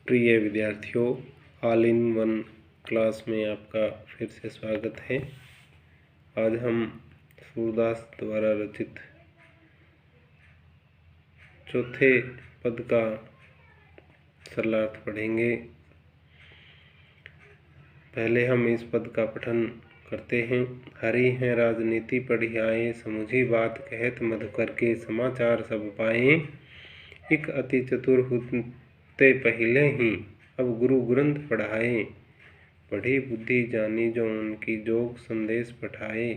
प्रिय विद्यार्थियों, all in one class में आपका फिर से स्वागत है। आज हम सूरदास द्वारा रचित चौथे पद का सरलार्थ पढ़ेंगे। पहले हम इस पद का पठन करते हैं। हरि हैं राजनीति पढ़ियाए, समुझी बात कहत मधुकर के समाचार सब पाए। एक अति चतुर होते पहले ही, अब गुरु ग्रंथ पढ़ाए। पढ़ी बुद्धि जानी जो उनकी जोग संदेश पठाए।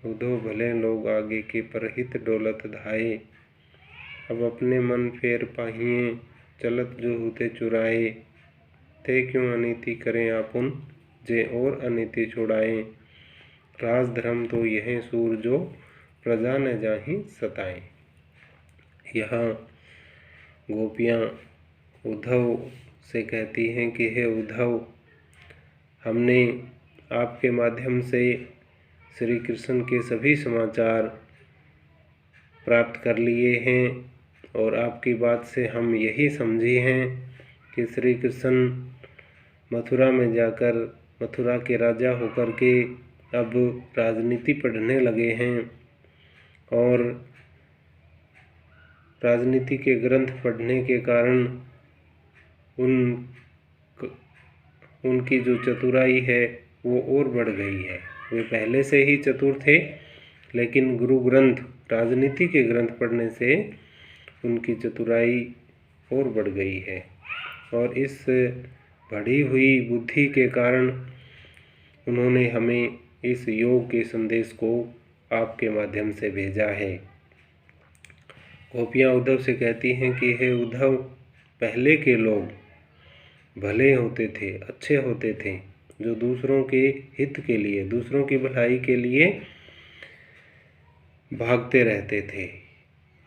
उधो भले लोग आगे के परहित डोलत धाये। अब अपने मन फेर पाहिए, चलत जो होते चुराए। ते क्यों अनीति करें आपुन, जे और अनीति छुड़ाए। राज धर्म तो यह सूर जो, प्रजा न जाहि सताए। यहाँ गोपियाँ उद्धव से कहती हैं कि हे उद्धव, हमने आपके माध्यम से श्री कृष्ण के सभी समाचार प्राप्त कर लिए हैं और आपकी बात से हम यही समझे हैं कि श्री कृष्ण मथुरा में जाकर मथुरा के राजा होकर के अब राजनीति पढ़ने लगे हैं और राजनीति के ग्रंथ पढ़ने के कारण उनकी जो चतुराई है वो और बढ़ गई है। वे पहले से ही चतुर थे, लेकिन गुरु ग्रंथ राजनीति के ग्रंथ पढ़ने से उनकी चतुराई और बढ़ गई है और इस बढ़ी हुई बुद्धि के कारण उन्होंने हमें इस योग के संदेश को आपके माध्यम से भेजा है। गोपियाँ उद्धव से कहती हैं कि हे उद्धव, पहले के लोग भले होते थे, अच्छे होते थे, जो दूसरों के हित के लिए, दूसरों की भलाई के लिए भागते रहते थे,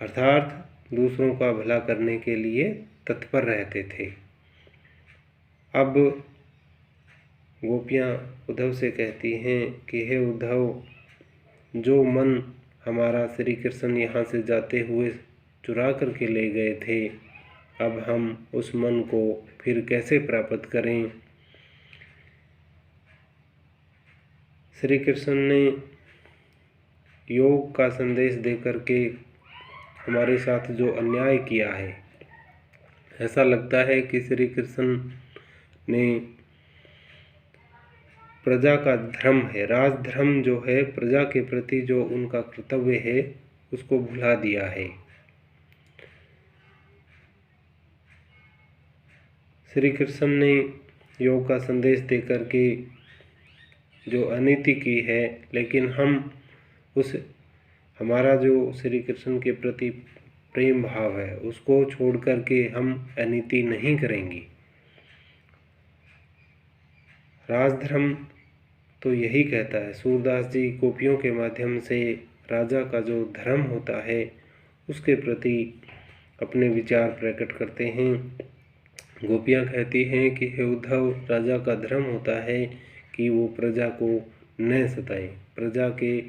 अर्थात दूसरों का भला करने के लिए तत्पर रहते थे। अब गोपियाँ उद्धव से कहती हैं कि हे उद्धव, जो मन हमारा श्री कृष्ण यहाँ से जाते हुए चुरा करके ले गए थे, अब हम उस मन को फिर कैसे प्राप्त करें। श्री कृष्ण ने योग का संदेश दे करके हमारे साथ जो अन्याय किया है, ऐसा लगता है कि श्री कृष्ण ने प्रजा का धर्म है, राजधर्म जो है, प्रजा के प्रति जो उनका कर्तव्य है, उसको भुला दिया है। श्री कृष्ण ने योग का संदेश दे करके जो अनीति की है, लेकिन हम हमारा जो श्री कृष्ण के प्रति प्रेम भाव है, उसको छोड़ करके हम अनीति नहीं करेंगे। राजधर्म तो यही कहता है। सूरदास जी गोपियों के माध्यम से राजा का जो धर्म होता है उसके प्रति अपने विचार प्रकट करते हैं। गोपियाँ कहती हैं कि हे उद्धव, राजा का धर्म होता है कि वो प्रजा को न सताएं, प्रजा के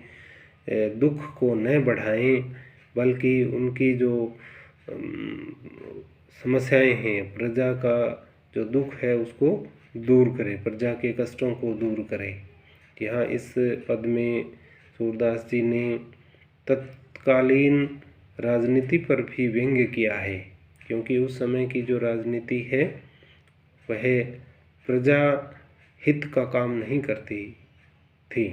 दुख को न बढ़ाएं, बल्कि उनकी जो समस्याएं हैं, प्रजा का जो दुख है उसको दूर करे, प्रजा के कष्टों को दूर करे। यहाँ इस पद में सूरदास जी ने तत्कालीन राजनीति पर भी व्यंग्य किया है, क्योंकि उस समय की जो राजनीति है वह प्रजा हित का काम नहीं करती थी।